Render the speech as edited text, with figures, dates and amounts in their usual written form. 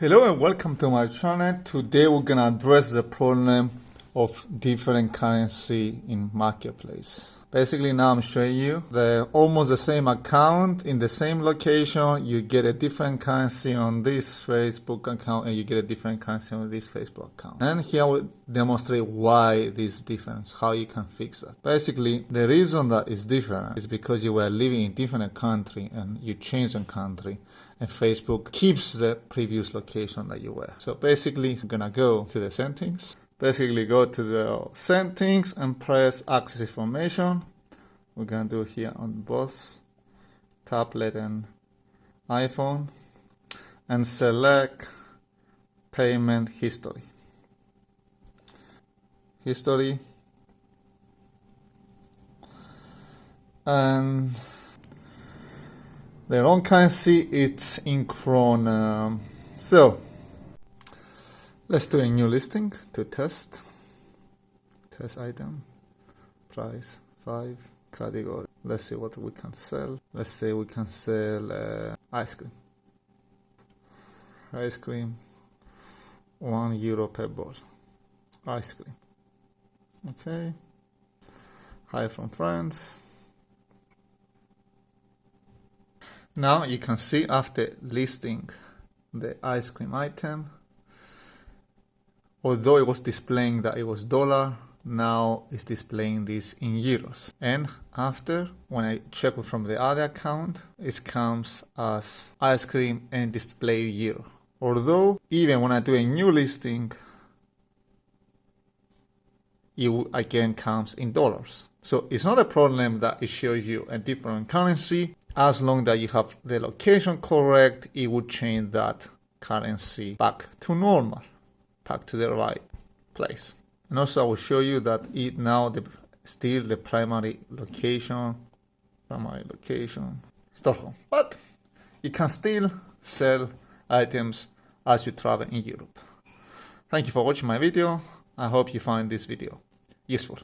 Hello and welcome to my channel. Today we're gonna address the problem of different currency in marketplace. Basically now I'm showing you almost the same account in the same location. You get a different currency on this Facebook account and you get a different currency on this Facebook account. And here I will demonstrate why this difference, how you can fix that. Basically the reason that is different is because you were living in different country and you change your country and Facebook keeps the previous location that you were. So basically I'm gonna go to the settings. Basically go to the settings and press access information. We're gonna do here on both tablet and iPhone and select payment history. And the wrong currency it's in Krone. So let's do a new listing to test item, price 5, category. Let's see what we can sell. Let's say we can sell ice cream. Ice cream, €1 per bowl. Ice cream. Okay. Hi from France. Now you can see after listing the ice cream item, although it was displaying that it was dollar, now it's displaying this in euros. And after, when I check it from the other account, it comes as ice cream and display euro. Although, even when I do a new listing, it again comes in dollars. So it's not a problem that it shows you a different currency. As long as you have the location correct, it would change that currency back to normal, back to the right place. And also I will show you that it now still the primary location, Stockholm. But you can still sell items as you travel in Europe. Thank you for watching my video. I hope you find this video useful.